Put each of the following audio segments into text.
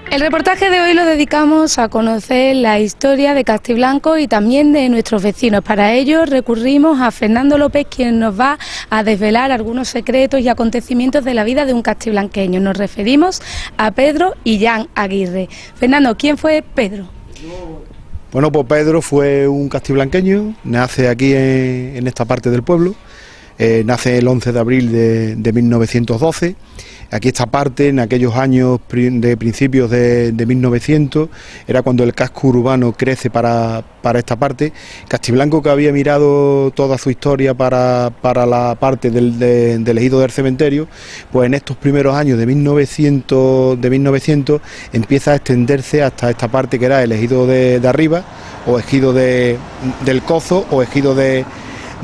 El reportaje de hoy lo dedicamos a conocer la historia de Castiblanco y también de nuestros vecinos. Para ello recurrimos a Fernando López, quien nos va a desvelar algunos secretos y acontecimientos de la vida de un castiblanqueño. Nos referimos a Pedro Illán Aguirre. Fernando, ¿quién fue Pedro? Bueno, pues Pedro fue un castiblanqueño, nace aquí en esta parte del pueblo, nace el 11 de abril de 1912. Aquí esta parte, en aquellos años de principios de 1900, era cuando el casco urbano crece para esta parte. Castiblanco, que había mirado toda su historia para la parte del ejido del cementerio, pues en estos primeros años de 1900 empieza a extenderse hasta esta parte que era el ejido de arriba, o ejido del Cozo, o ejido de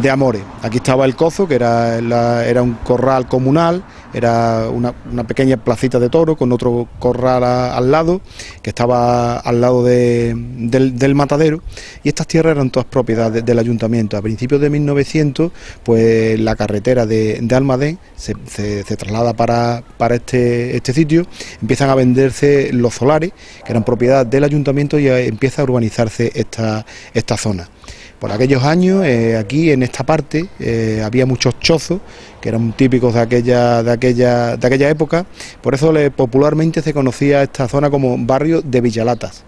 Amores. Aquí estaba el Cozo, que era un corral comunal, era una pequeña placita de toro con otro corral al lado, que estaba al lado del matadero, y estas tierras eran todas propiedad del ayuntamiento. A principios de 1900, pues la carretera de Almadén se traslada para este sitio, empiezan a venderse los solares, que eran propiedad del ayuntamiento, y empieza a urbanizarse esta zona. Por aquellos años, aquí en esta parte, había muchos chozos que eran típicos de aquella época. Por eso popularmente se conocía esta zona como barrio de Villalatas.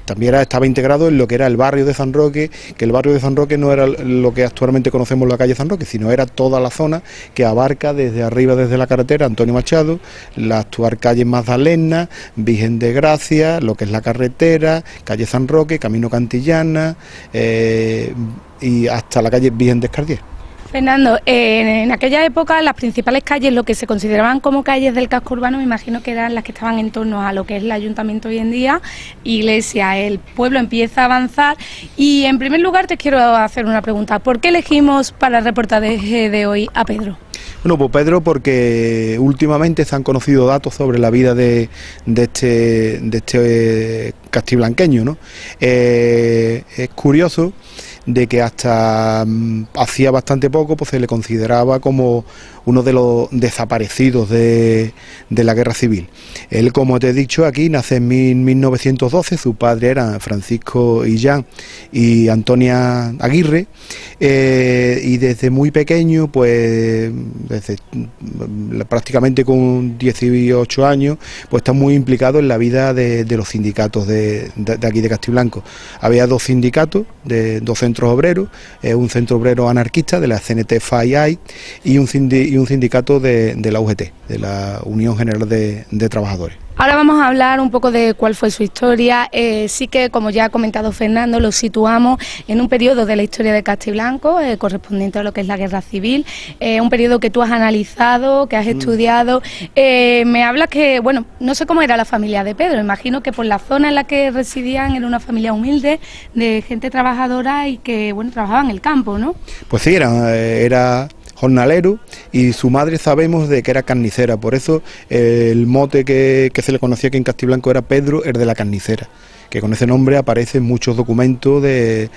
También estaba integrado en lo que era el barrio de San Roque, que el barrio de San Roque no era lo que actualmente conocemos la calle San Roque, sino era toda la zona que abarca desde arriba, desde la carretera Antonio Machado, la actual calle Magdalena, Virgen de Gracia, lo que es la carretera, calle San Roque, Camino Cantillana, y hasta la calle Virgen de Escardier. Fernando, en aquella época las principales calles, lo que se consideraban como calles del casco urbano, me imagino que eran las que estaban en torno a lo que es el ayuntamiento hoy en día, iglesia. El pueblo empieza a avanzar y en primer lugar te quiero hacer una pregunta. ¿Por qué elegimos para el reportaje de hoy a Pedro? Bueno, pues Pedro, porque últimamente se han conocido datos sobre la vida de este castiblanqueño, ¿no? Es curioso de que hasta hacía bastante poco pues se le consideraba como uno de los desaparecidos de la guerra civil. Él, como te he dicho, aquí nace en 1912, su padre era Francisco Illán y Antonia Aguirre, y desde muy pequeño, pues desde prácticamente con 18 años, pues está muy implicado en la vida de los sindicatos de aquí de Castiblanco. Había dos sindicatos, dos centros obreros, un centro obrero anarquista de la CNT-FAI y un sindicato de la UGT, de la Unión General de Trabajadores. Ahora vamos a hablar un poco de cuál fue su historia. Sí que, como ya ha comentado Fernando, lo situamos en un periodo de la historia de Castiblanco, correspondiente a lo que es la guerra civil, un periodo que tú has analizado, que has estudiado. Me hablas que, bueno, no sé cómo era la familia de Pedro, imagino que por la zona en la que residían era una familia humilde, de gente trabajadora y que, bueno, trabajaba en el campo, ¿no? Pues sí, era jornalero, y su madre sabemos de que era carnicera, por eso el mote que se le conocía aquí en Castiblanco era Pedro el de la carnicera, que con ese nombre aparece en muchos documentos de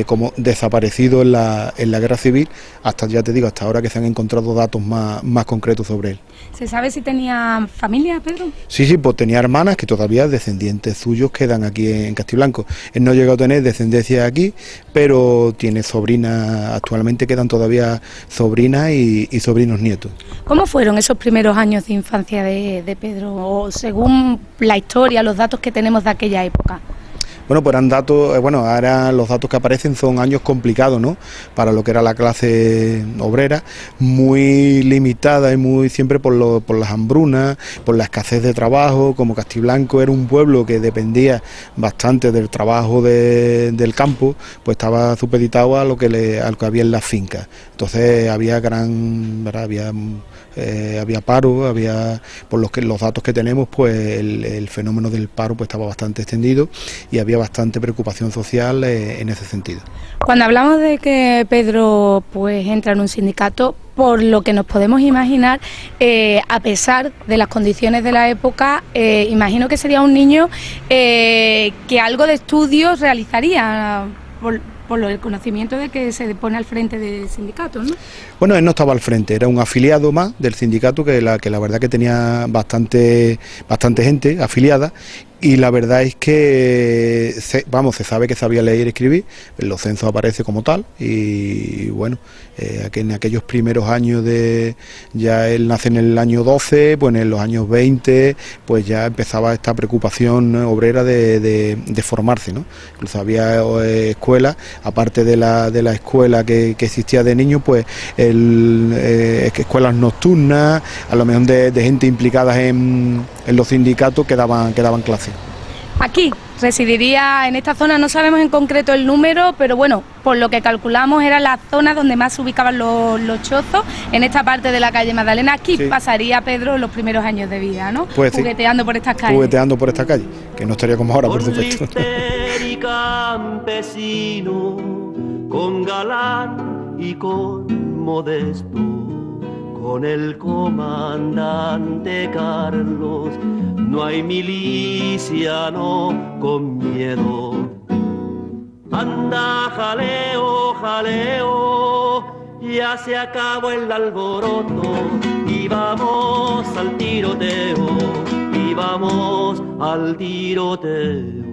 como desaparecido en la guerra civil, hasta, ya te digo, hasta ahora que se han encontrado datos más concretos sobre él. ¿Se sabe si tenía familia, Pedro? Sí, pues tenía hermanas que todavía descendientes suyos quedan aquí en Castiblanco. Él no llegó a tener descendencia aquí, pero tiene sobrinas, actualmente quedan todavía sobrinas y sobrinos nietos. ¿Cómo fueron esos primeros años de infancia de Pedro, o según la historia, los datos que tenemos de aquella época? Bueno, pues eran datos, ahora los datos que aparecen son años complicados, ¿no? Para lo que era la clase obrera, muy limitada y muy siempre por las hambrunas, por la escasez de trabajo. Como Castiblanco era un pueblo que dependía bastante del trabajo del campo, pues estaba supeditado a lo que había en las fincas. Entonces había había paro, por los datos que tenemos, pues el fenómeno del paro pues estaba bastante extendido y había bastante preocupación social en ese sentido. Cuando hablamos de que Pedro pues entra en un sindicato, por lo que nos podemos imaginar, a pesar de las condiciones de la época, imagino que sería un niño que algo de estudios realizaría por el conocimiento de que se pone al frente del sindicato, ¿no? Bueno, él no estaba al frente, era un afiliado más del sindicato que la verdad que tenía bastante gente afiliada. Y la verdad es que se sabe que sabía leer y escribir, en los censos aparece como tal, y bueno, en aquellos primeros años ya él nace en el año 12, pues en los años 20, pues ya empezaba esta preocupación obrera de formarse, ¿no? Incluso había escuelas, aparte de la escuela que existía de niños, pues escuelas nocturnas, a lo mejor de gente implicada en los sindicatos que daban clases. Aquí residiría en esta zona, no sabemos en concreto el número, pero bueno, por lo que calculamos era la zona donde más se ubicaban los chozos, en esta parte de la calle Magdalena. Aquí sí pasaría Pedro los primeros años de vida, ¿no? Pues jugueteando por estas calles. Jugueteando por esta calle, que no estaría como ahora, por supuesto. Y campesino, con galán y con modesto, con el comandante Carlos, no hay miliciano con miedo. Anda, jaleo, jaleo, ya se acabó el alboroto y vamos al tiroteo, y vamos al tiroteo.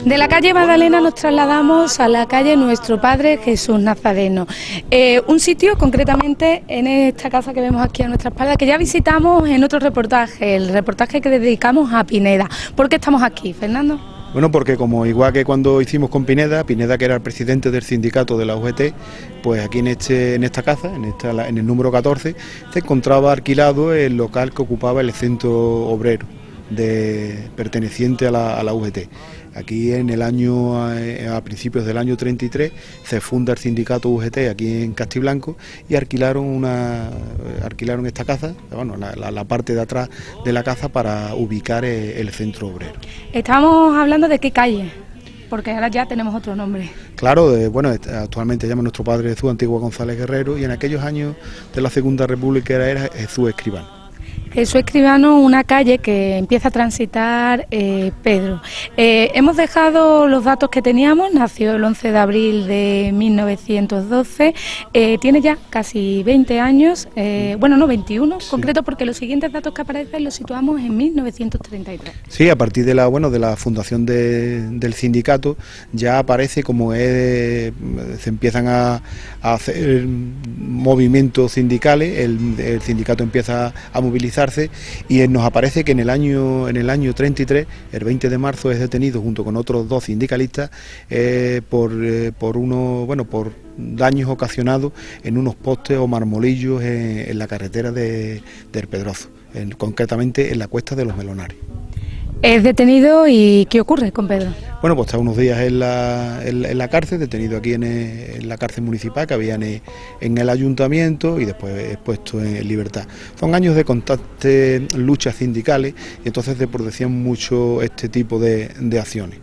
De la calle Magdalena nos trasladamos a la calle Nuestro Padre Jesús Nazareno, un sitio concretamente en esta casa que vemos aquí a nuestra espalda, que ya visitamos en otro reportaje, el reportaje que dedicamos a Pineda. ¿Por qué estamos aquí, Fernando? Bueno, porque como igual que cuando hicimos con Pineda que era el presidente del sindicato de la UGT, pues aquí en esta casa, en el número 14, se encontraba alquilado el local que ocupaba el centro obrero perteneciente a la UGT. Aquí a principios del año 33 se funda el sindicato UGT aquí en Castiblanco y alquilaron esta casa, bueno, la parte de atrás de la casa para ubicar el centro obrero. Estamos hablando de qué calle, porque ahora ya tenemos otro nombre. Claro, actualmente llama Nuestro Padre Jesús Antigua González Guerrero, y en aquellos años de la Segunda República era Jesús Escribano. Jesús Escribano, una calle que empieza a transitar Pedro. Hemos dejado los datos que teníamos, nació el 11 de abril de 1912, tiene ya casi 20 años, 21 sí, concreto, porque los siguientes datos que aparecen los situamos en 1933. Sí, a partir de la fundación del sindicato ya aparece como se empiezan a hacer movimientos sindicales, el sindicato empieza a movilizar, y nos aparece que en el año 33, el 20 de marzo, es detenido junto con otros dos sindicalistas por daños ocasionados en unos postes o marmolillos en la carretera del Pedrozo, concretamente en la Cuesta de los Melonares. Es detenido, y ¿qué ocurre con Pedro? Bueno, pues está unos días en la cárcel, detenido aquí en la cárcel municipal que había en el ayuntamiento, y después puesto en libertad. Son años de constantes luchas sindicales, y entonces se producían mucho este tipo de acciones.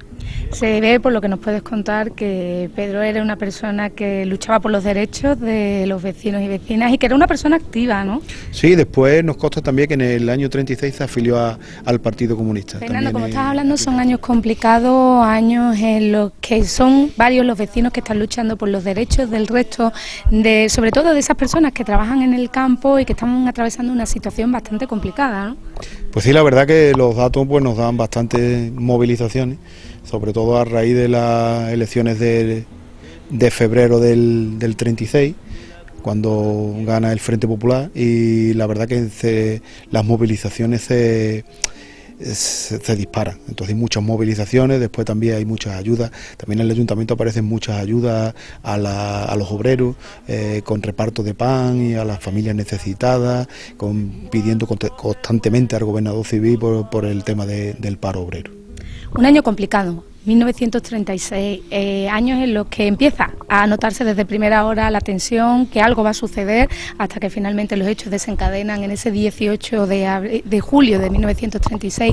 Se ve, por lo que nos puedes contar, que Pedro era una persona que luchaba por los derechos de los vecinos y vecinas y que era una persona activa, ¿no? Sí, después nos consta también que en el año 36 se afilió al Partido Comunista. Fernando, como estás hablando, son años complicados, años en los que son varios los vecinos que están luchando por los derechos del resto, sobre todo de esas personas que trabajan en el campo y que están atravesando una situación bastante complicada, ¿no? Pues sí, la verdad que los datos pues nos dan bastantes movilizaciones, sobre todo a raíz de las elecciones de febrero del 36, cuando gana el Frente Popular, y la verdad que las movilizaciones se disparan. Entonces hay muchas movilizaciones, después también hay muchas ayudas, también en el ayuntamiento aparecen muchas ayudas a los obreros, con reparto de pan y a las familias necesitadas, pidiendo constantemente al gobernador civil por el tema del paro obrero. Un año complicado, 1936, años en los que empieza a notarse desde primera hora la tensión, que algo va a suceder, hasta que finalmente los hechos desencadenan en ese 18 de julio de 1936.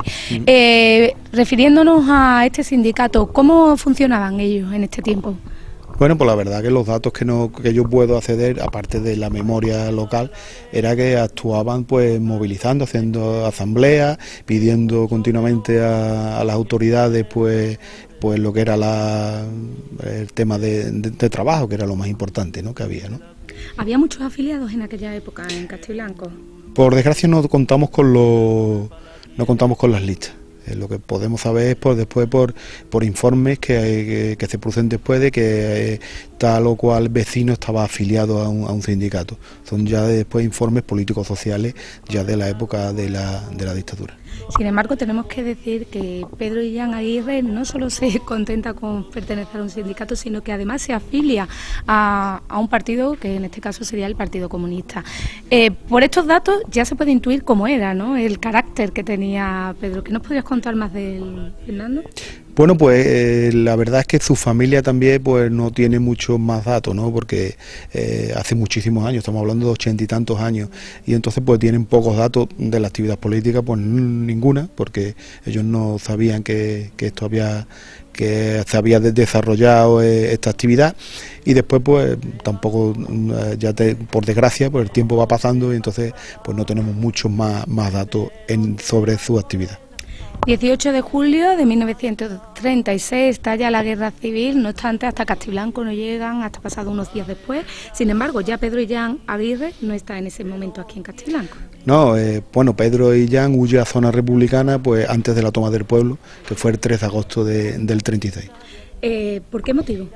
Refiriéndonos a este sindicato, ¿cómo funcionaban ellos en este tiempo? Bueno, pues la verdad que los datos que yo puedo acceder, aparte de la memoria local, era que actuaban pues movilizando, haciendo asambleas, pidiendo continuamente a las autoridades pues lo que era el tema de trabajo, que era lo más importante, ¿no?, que había, ¿no? ¿Había muchos afiliados en aquella época en Castiblanco? Por desgracia no contamos con las listas. Lo que podemos saber es después por informes que se producen después de que tal o cual vecino estaba afiliado a un sindicato. Son ya después informes políticos sociales ya de la época de la dictadura. Sin embargo, tenemos que decir que Pedro Illán Aguirre no solo se contenta con pertenecer a un sindicato, sino que además se afilia a un partido, que en este caso sería el Partido Comunista. Por estos datos ya se puede intuir cómo era, ¿no?, el carácter que tenía Pedro. ¿Qué nos podrías contar más de él, Fernando? Bueno, pues la verdad es que su familia también pues no tiene muchos más datos, ¿no?, porque hace muchísimos años, estamos hablando de 80 y tantos años, y entonces pues tienen pocos datos de la actividad política, pues ninguna, porque ellos no sabían que se había desarrollado esta actividad, y después pues tampoco, por desgracia, pues el tiempo va pasando y entonces pues no tenemos muchos más datos sobre su actividad. 18 de julio de 1936 estalla la guerra civil, no obstante hasta Castiblanco no llegan, hasta pasado unos días después. Sin embargo, ya Pedro Illán Aguirre no está en ese momento aquí en Castiblanco. No, bueno, Pedro Illán huye a zona republicana pues antes de la toma del pueblo, que fue el 3 de agosto del 36. ¿Por qué motivo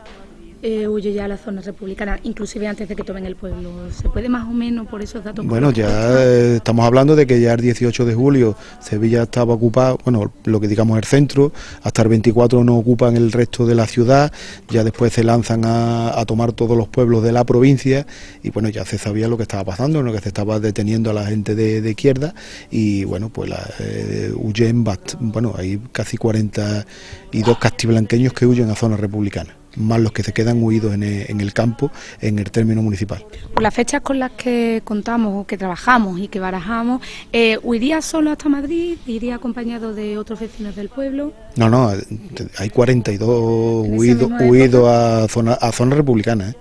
huye ya a la zona republicana, inclusive antes de que tomen el pueblo? ¿Se puede más o menos por esos datos? Bueno, ya estamos hablando de que ya el 18 de julio Sevilla estaba ocupado, bueno, lo que digamos el centro, hasta el 24 no ocupan el resto de la ciudad, ya después se lanzan a tomar todos los pueblos de la provincia, y bueno, ya se sabía lo que estaba pasando, lo que se estaba deteniendo a la gente de izquierda, y bueno, pues huyen, bueno, hay casi 42 castiblanqueños que huyen a zona republicana, más los que se quedan huidos en el campo, en el término municipal. Por las fechas con las que contamos, o que trabajamos y que barajamos, ¿huiría solo hasta Madrid? ¿Iría acompañado de otros vecinos del pueblo? No, hay 42 huidos a zona republicana, ¿eh?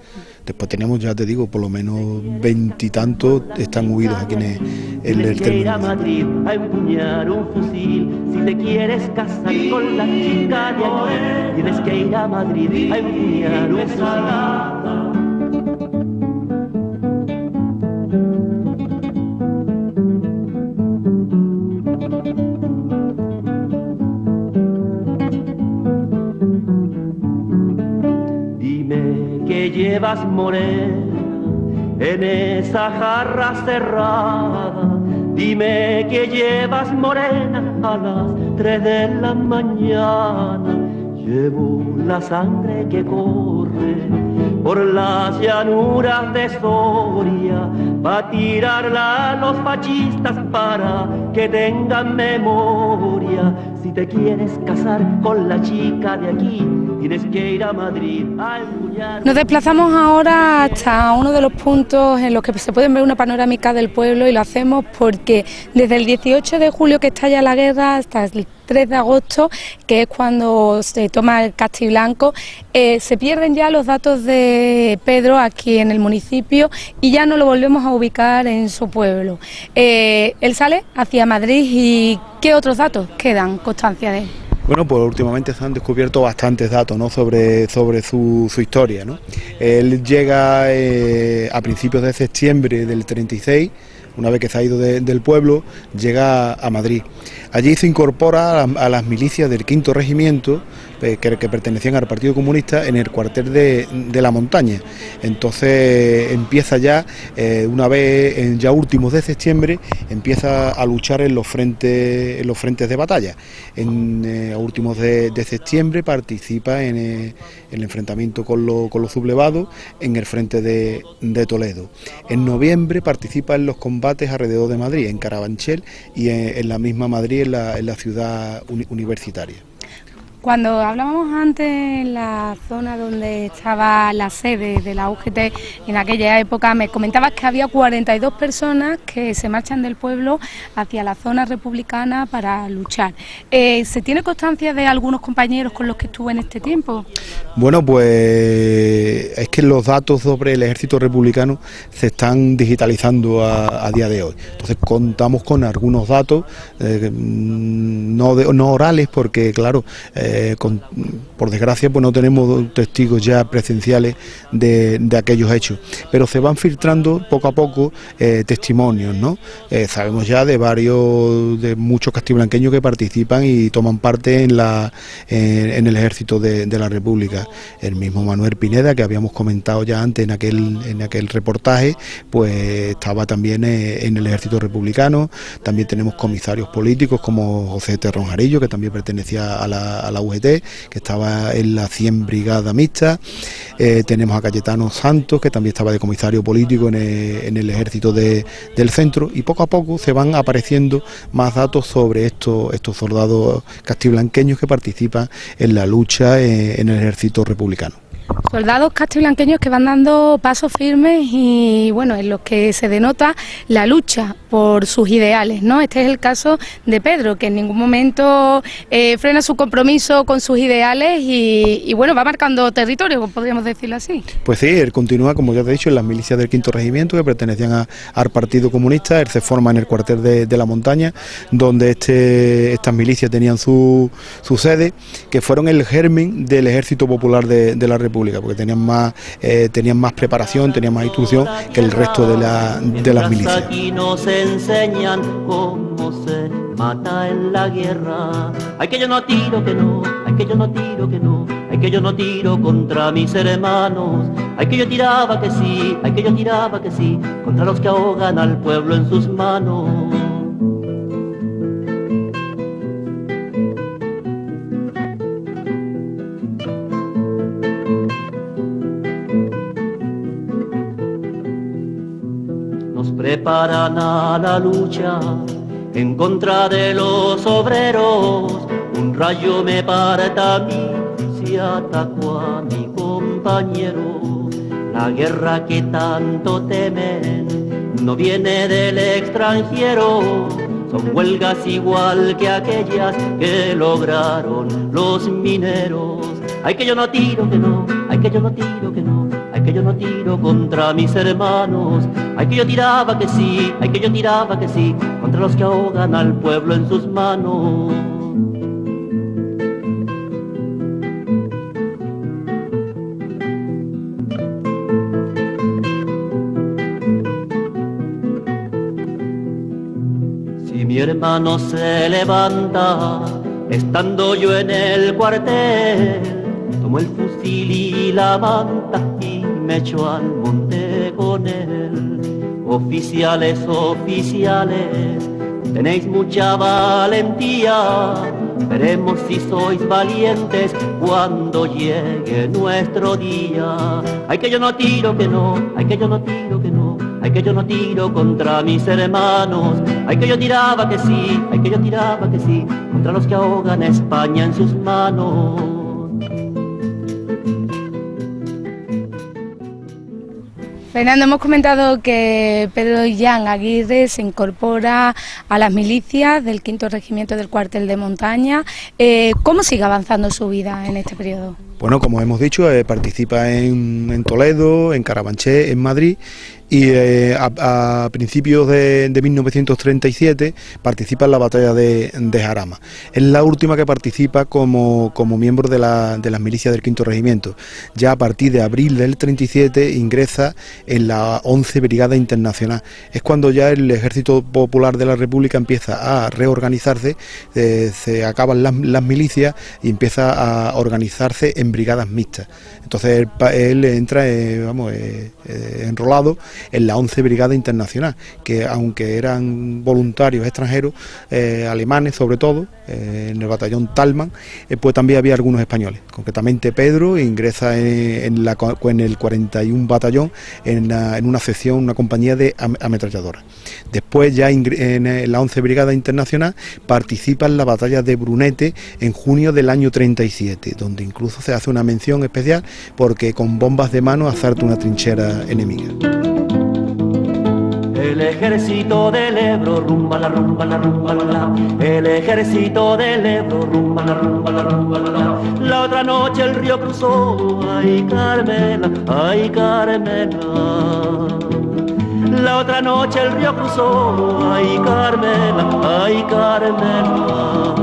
Después tenemos, ya te digo, por lo menos 20 y tantos están huidos aquí en el término. Tienes que ir a Madrid a empuñar un fusil. Si te quieres casar con la chica de aquí, tienes que ir a Madrid a empuñar un fusil. Que llevas morena en esa jarra cerrada, dime que llevas morena a las 3 de la mañana. Llevo la sangre que corre por las llanuras de Soria, pa' tirarla a los fascistas para que tengan memoria. Si te quieres casar con la chica de aquí, tienes que ir a Madrid a empuñar. Nos desplazamos ahora hasta uno de los puntos en los que se pueden ver una panorámica del pueblo, y lo hacemos porque desde el 18 de julio, que estalla la guerra, hasta el 3 de agosto, que es cuando se toma el Castiblanco, se pierden ya los datos de Pedro aquí en el municipio y ya no lo volvemos a ubicar en su pueblo. Él sale hacia Madrid, y ¿qué otros datos quedan constancia de él? Bueno, pues últimamente se han descubierto bastantes datos, ¿no?, sobre su historia, ¿no? Él llega a principios de septiembre del 36, una vez que se ha ido del pueblo, llega a Madrid. Allí se incorpora a las milicias del V Regimiento, que pertenecían al Partido Comunista, en el cuartel de la Montaña. Entonces empieza ya, una vez ya últimos de septiembre, empieza a luchar en los frentes de batalla. A últimos de septiembre participa en el enfrentamiento con los sublevados en el frente de Toledo. En noviembre participa en los combates alrededor de Madrid, en Carabanchel y en la misma Madrid, en la ciudad universitaria. Cuando hablábamos antes en la zona donde estaba la sede de la UGT en aquella época, me comentabas que había 42 personas que se marchan del pueblo hacia la zona republicana para luchar. ¿Se tiene constancia de algunos compañeros con los que estuvo en este tiempo? Bueno, pues es que los datos sobre el ejército republicano se están digitalizando a día de hoy. Entonces contamos con algunos datos, no orales, porque claro, por desgracia pues no tenemos testigos ya presenciales de aquellos hechos, pero se van filtrando poco a poco testimonios, ¿no? Sabemos ya de muchos castiblanqueños que participan y toman parte en el ejército de la República. El mismo Manuel Pineda, que habíamos comentado ya antes en aquel reportaje, pues estaba también en el ejército republicano. También tenemos comisarios políticos como José Terrón Jarillo, que también pertenecía a la UGT, que estaba en la 100 Brigada Mixta. Tenemos a Cayetano Santos, que también estaba de comisario político en el ejército del centro, y poco a poco se van apareciendo más datos sobre estos soldados castiblanqueños que participan en la lucha en el ejército republicano. Soldados castiblanqueños que van dando pasos firmes y bueno, en los que se denota la lucha por sus ideales, ¿no? Este es el caso de Pedro, que en ningún momento frena su compromiso con sus ideales y bueno, va marcando territorio, podríamos decirlo así. Pues sí, él continúa, como ya te he dicho, en las milicias del V Regimiento, que pertenecían al Partido Comunista. Él se forma en el cuartel de la Montaña, donde estas milicias tenían su sede, que fueron el germen del Ejército Popular de la República, porque tenían más preparación, tenían más instrucción que el resto de las milicias. Aquí nos enseñan cómo se mata en la guerra. Ay, que yo no tiro, que no, ay, que yo no tiro, que no, ay, que yo no tiro contra mis hermanos. Ay, que yo tiraba que sí, ay, que yo tiraba que sí, contra los que ahogan al pueblo en sus manos. Preparan a la lucha en contra de los obreros. Un rayo me parta a mí si ataco a mi compañero. La guerra que tanto temen no viene del extranjero. Son huelgas igual que aquellas que lograron los mineros. Ay, que yo no tiro, que no, ay, que yo no tiro, que no, ay, que yo no tiro contra mis hermanos. Ay, que yo tiraba que sí, ay, que yo tiraba que sí, contra los que ahogan al pueblo en sus manos. Si mi hermano se levanta, estando yo en el cuartel, tomo el fusil y la manta y me echo al monte con él. Oficiales, oficiales, tenéis mucha valentía. Veremos si sois valientes cuando llegue nuestro día. Ay, que yo no tiro, que no, ay, que yo no tiro, que no, ay, que yo no tiro contra mis hermanos. Ay, que yo tiraba que sí, ay, que yo tiraba que sí, contra los que ahogan a España en sus manos. Fernando, hemos comentado que Pedro Illán Aguirre se incorpora a las milicias del 5º Regimiento del Cuartel de Montaña. ¿Cómo sigue avanzando su vida en este periodo? Bueno, como hemos dicho, participa en Toledo, en Carabanchel, en Madrid, y a principios de 1937 participa en la batalla de Jarama. Es la última que participa como miembro de las milicias del 5º Regimiento. Ya a partir de abril del 37 ingresa en la 11 Brigada Internacional. Es cuando ya el Ejército Popular de la República empieza a reorganizarse, se acaban las milicias y empieza a organizarse en brigadas mixtas. Entonces él entra enrolado en la 11 Brigada Internacional, que aunque eran voluntarios extranjeros, alemanes sobre todo, en el batallón Talman, pues también había algunos españoles. Concretamente Pedro ingresa en el 41 batallón en una sección, una compañía de ametralladoras. Después ya en la 11 Brigada Internacional participa en la batalla de Brunete en junio del año 37, donde incluso se hace una mención especial porque con bombas de mano asalta una trinchera enemiga. El ejército del Ebro, rumba la rumba la rumba la. El ejército del Ebro, rumba la rumba la rumba la. La otra noche el río cruzó, ay Carmela, ay Carmela. La otra noche el río cruzó, ay Carmela, ay Carmela.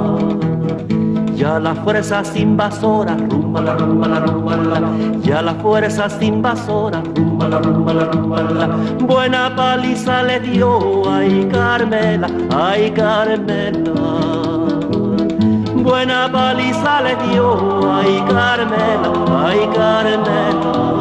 Ya las fuerzas invasoras, rumba la rumba la rumba la. Ya las fuerzas invasoras, rumba la rumba la rumba la. Buena paliza le dio, ay Carmela, ay Carmela. Buena paliza le dio, ay Carmela, ay Carmela.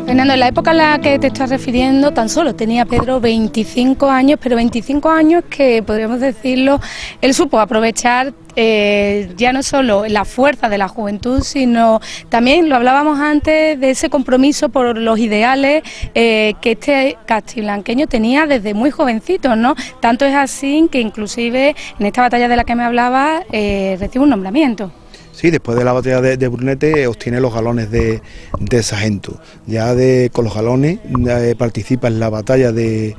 Fernando, en la época a la que te estás refiriendo, tan solo tenía Pedro 25 años, pero 25 años que, podríamos decirlo, él supo aprovechar ya no solo la fuerza de la juventud, sino también, lo hablábamos antes, de ese compromiso por los ideales que este castiblanqueño tenía desde muy jovencito, ¿no? Tanto es así que inclusive en esta batalla de la que me hablaba recibe un nombramiento. Sí, después de la batalla de Brunete obtiene los galones de sargento. Ya con los galones participa en la batalla de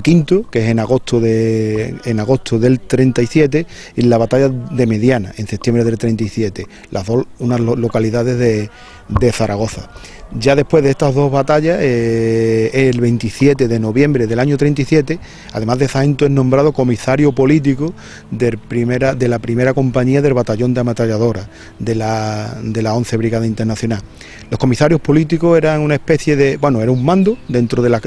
Quinto, que es en agosto del 37, y en la batalla de Mediana, en septiembre del 37, las dos unas localidades de Zaragoza. Ya después de estas dos batallas, el 27 de noviembre del año 37, además de sargento, es nombrado comisario político de la primera compañía del batallón de ametralladoras de la 11 Brigada Internacional. Los comisarios políticos eran una especie de, era un mando dentro de las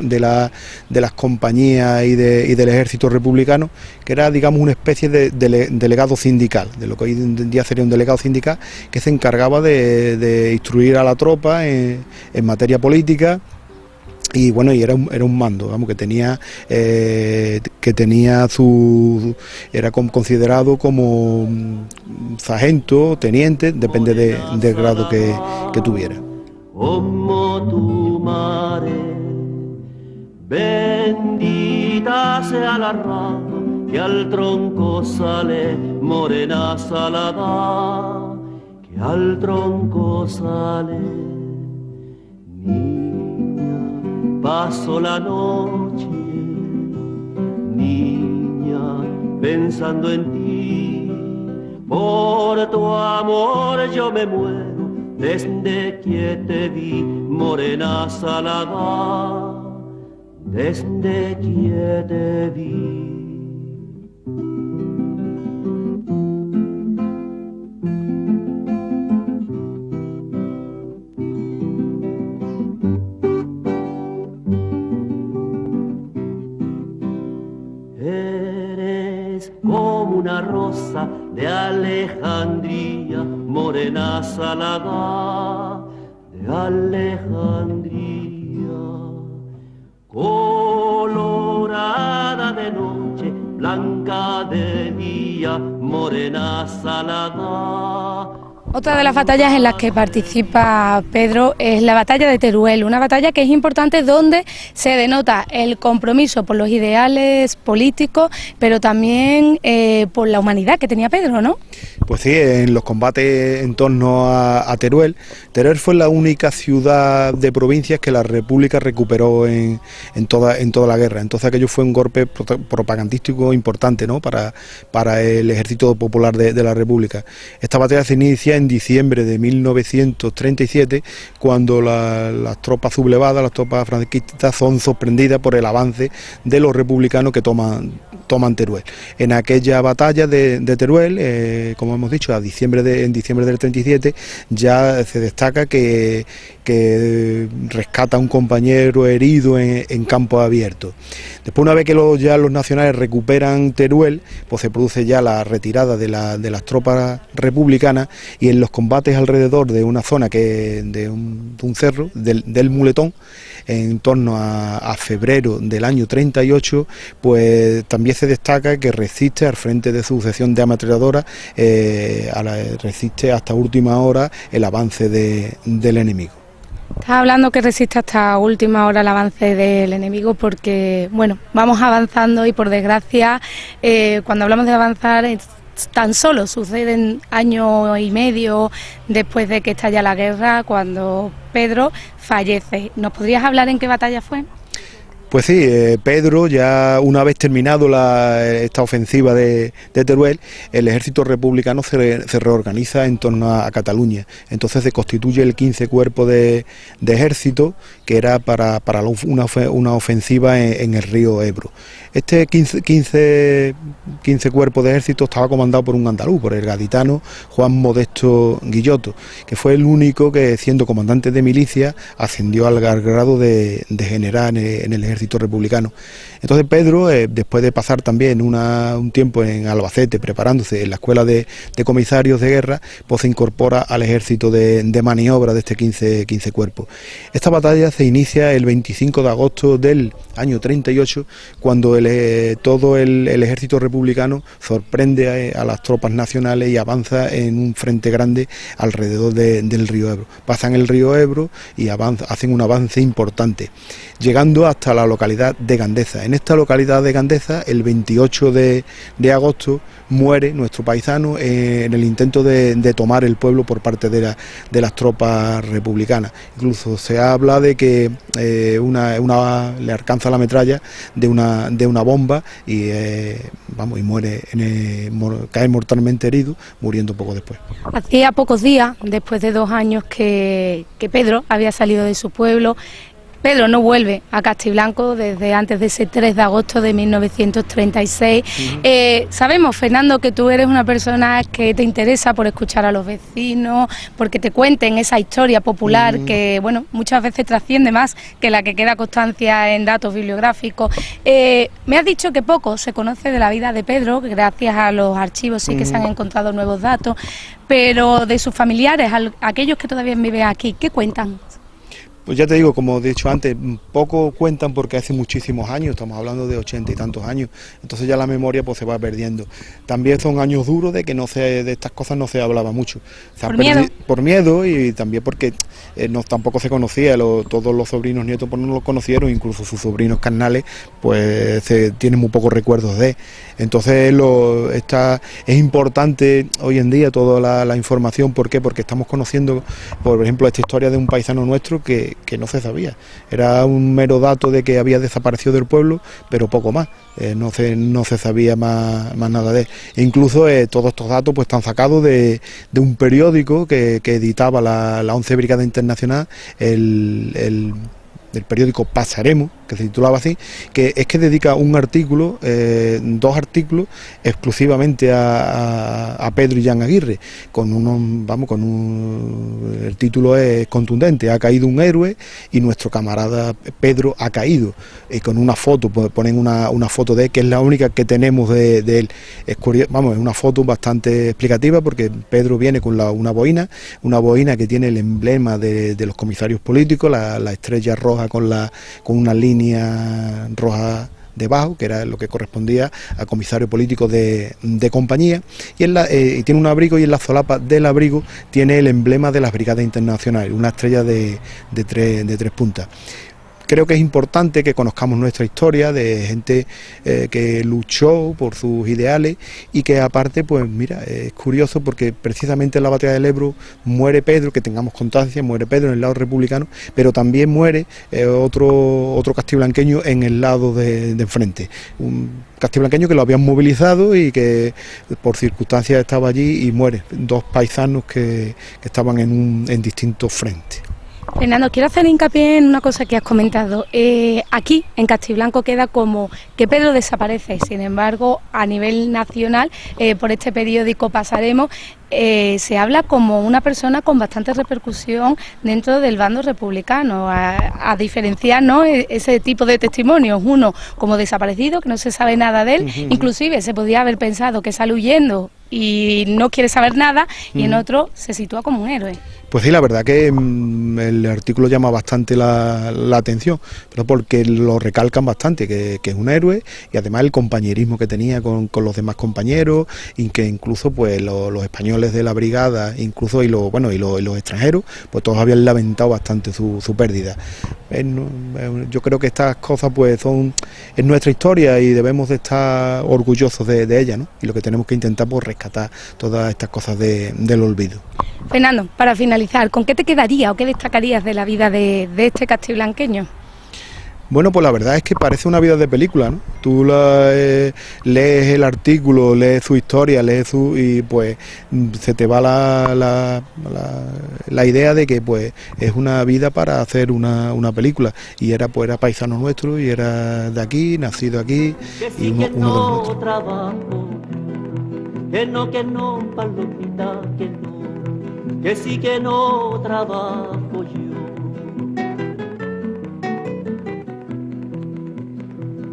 compañías y del ejército republicano, que era, digamos, una especie de delegado sindical, de lo que hoy en día sería un delegado sindical, que se encargaba de instruir a la tropa en materia política. Y bueno, y era un mando, vamos, que tenía era considerado como sargento, teniente, depende del grado que tuviera. Como tu madre, bendita sea la rama que al tronco sale morena salada, que al tronco sale. Niña, paso la noche, niña, pensando en ti, por tu amor yo me muero, desde que te vi, morena salada, desde que te vi. Como una rosa de Alejandría, morena salada de Alejandría, colorada de noche, blanca de día, morena salada. Otra de las batallas en las que participa Pedro es la batalla de Teruel, una batalla que es importante donde se denota el compromiso por los ideales políticos, pero también por la humanidad que tenía Pedro, ¿no? Pues sí, en los combates en torno a Teruel, Teruel fue la única ciudad de provincias que la República recuperó en toda la guerra. Entonces aquello fue un golpe propagandístico importante, ¿no?, para el Ejército Popular de la República. Esta batalla se inicia en diciembre de 1937, cuando las tropas sublevadas, las tropas franquistas, son sorprendidas por el avance de los republicanos que toman Teruel. En aquella batalla de Teruel, como hemos dicho, en diciembre del 37, ya se destaca que rescata a un compañero herido en campo abierto. Después, una vez que ya los nacionales recuperan Teruel, pues se produce ya la retirada de las tropas republicanas, y en los combates alrededor de una zona de un cerro, del Muletón, en torno a febrero del año 38, pues también se destaca que resiste al frente de su sección de ametralladora, resiste hasta última hora el avance del enemigo. Estás hablando que resiste hasta última hora el avance del enemigo porque, bueno, vamos avanzando y por desgracia, cuando hablamos de avanzar, tan solo suceden año y medio después de que estalla la guerra, cuando Pedro fallece. ¿Nos podrías hablar en qué batalla fue? Pues sí, Pedro, ya una vez terminado esta ofensiva de Teruel, el ejército republicano se reorganiza en torno a Cataluña. Entonces se constituye el 15 Cuerpo de Ejército, que era para una ofensiva en el río Ebro. Este 15 Cuerpo de Ejército estaba comandado por un andaluz, por el gaditano Juan Modesto Guilloto, que fue el único que, siendo comandante de milicia, ascendió al grado de general en el ejército republicano. Entonces Pedro, después de pasar también un tiempo en Albacete preparándose en la escuela de comisarios de guerra, pues se incorpora al ejército de maniobra de este 15 Cuerpo. Esta batalla se inicia el 25 de agosto del año 38, cuando todo el ejército republicano sorprende a las tropas nacionales y avanza en un frente grande alrededor del río Ebro. Pasan el río Ebro y hacen un avance importante, llegando hasta la localidad de Gandeza. En esta localidad de Gandeza, el 28 de agosto, muere nuestro paisano en el intento de tomar el pueblo por parte de las tropas republicanas. Incluso se habla de que le alcanza la metralla de una bomba y muere, cae mortalmente herido, muriendo poco después. Hacía pocos días, después de 2 años que Pedro había salido de su pueblo. Pedro no vuelve a Castiblanco desde antes de ese 3 de agosto de 1936. Sabemos, Fernando, que tú eres una persona que te interesa por escuchar a los vecinos, porque te cuenten esa historia popular que, bueno, muchas veces trasciende más que la que queda constancia en datos bibliográficos. Me has dicho que poco se conoce de la vida de Pedro, que gracias a los archivos sí que se han encontrado nuevos datos, pero de sus familiares, aquellos que todavía viven aquí, ¿qué cuentan? Pues ya te digo, como he dicho antes, poco cuentan porque hace muchísimos años, estamos hablando de 80 y tantos años, entonces ya la memoria pues se va perdiendo. También son años duros de que de estas cosas no se hablaba mucho. Por miedo y también porque tampoco se conocía, todos los sobrinos nietos pues no los conocieron, incluso sus sobrinos carnales pues tienen muy pocos recuerdos de. Entonces es importante hoy en día toda la información. ¿Por qué? Porque estamos conociendo, por ejemplo, esta historia de un paisano nuestro que no se sabía. Era un mero dato de que había desaparecido del pueblo, pero poco más. No se sabía más nada de él. E incluso todos estos datos pues están sacados de un periódico que editaba la 11 Brigada Internacional, el periódico Pasaremos, que se titulaba así, que dedica un artículo, 2 artículos exclusivamente a Pedro y Jan Aguirre, el título es contundente: ha caído un héroe y nuestro camarada Pedro ha caído, y con una foto, ponen una foto de él, que es la única que tenemos de él. Es una foto bastante explicativa porque Pedro viene con una boina que tiene el emblema de los comisarios políticos, la estrella roja con una línea roja de bajo, que era lo que correspondía a comisario político de compañía, y tiene un abrigo, y en la solapa del abrigo tiene el emblema de las Brigadas Internacionales, una estrella de tres puntas. Creo que es importante que conozcamos nuestra historia de gente que luchó por sus ideales, y que aparte, pues mira, es curioso porque precisamente en la batalla del Ebro muere Pedro, que tengamos constancia, muere Pedro en el lado republicano, pero también muere otro castiblanqueño en el lado de enfrente. Un castiblanqueño que lo habían movilizado y que por circunstancias estaba allí, y muere. Dos paisanos que estaban en distintos frentes. Fernando, quiero hacer hincapié en una cosa que has comentado. Aquí, en Castiblanco, queda como que Pedro desaparece. Sin embargo, a nivel nacional, por este periódico Pasaremos, se habla como una persona con bastante repercusión dentro del bando republicano, a diferenciar, ¿no?, ese tipo de testimonios. Uno como desaparecido, que no se sabe nada de él, inclusive se podía haber pensado que sale huyendo y no quiere saber nada, y en otro se sitúa como un héroe. Pues sí, la verdad que el artículo llama bastante la atención, pero porque lo recalcan bastante, que es un héroe, y además el compañerismo que tenía con los demás compañeros, y que incluso pues los españoles de la brigada, incluso y los extranjeros, pues todos habían lamentado bastante su pérdida. Yo creo que estas cosas pues es nuestra historia, y debemos de estar orgullosos de ella, ¿no? Y lo que tenemos que intentar, pues, rescatar todas estas cosas del olvido. Fernando, para finalizar, ¿con qué te quedaría o qué destacarías de la vida de este castiblanqueño? Bueno, pues la verdad es que parece una vida de película, ¿no? Tú lees el artículo, lees su historia, y pues se te va la idea de que pues es una vida para hacer una película. Y era paisano nuestro, y era de aquí, nacido aquí, y uno de los nuestros. Que no, palomita, que sí que no trabajo yo.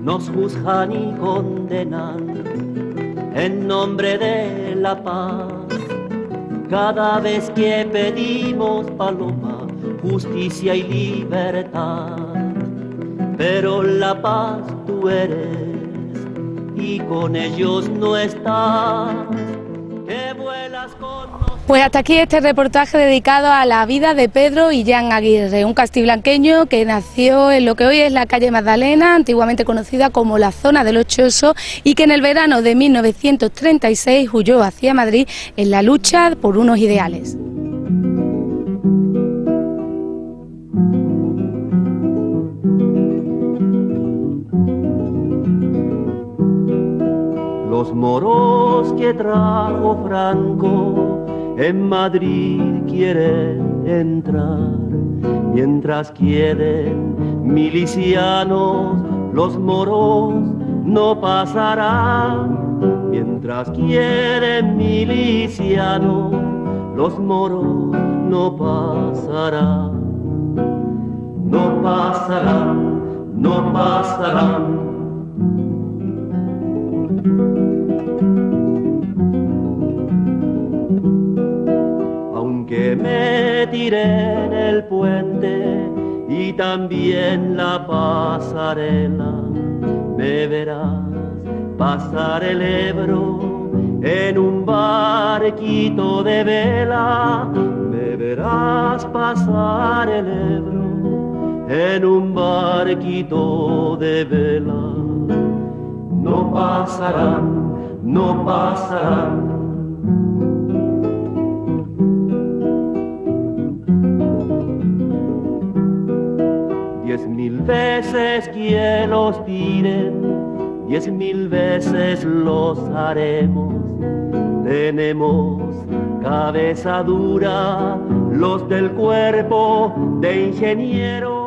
Nos juzgan y condenan en nombre de la paz. Cada vez que pedimos, paloma, justicia y libertad. Pero la paz tú eres, y con ellos no estás, que vuelas con nosotros. Pues hasta aquí este reportaje dedicado a la vida de Pedro Illán Aguirre, un castiblanqueño que nació en lo que hoy es la calle Magdalena, antiguamente conocida como la zona de los Chosos, y que en el verano de 1936 huyó hacia Madrid en la lucha por unos ideales. Los moros que trajo Franco en Madrid quieren entrar, mientras quieren milicianos, los moros no pasarán. Mientras quieren milicianos, los moros no pasarán. No pasarán, no pasarán. Aunque me tiré en el puente y también la pasarela, me verás pasar el Ebro en un barquito de vela. Me verás pasar el Ebro en un barquito de vela. No pasarán, no pasarán. 10.000 veces que los tiren, 10.000 veces los haremos. Tenemos cabeza dura los del cuerpo de ingenieros.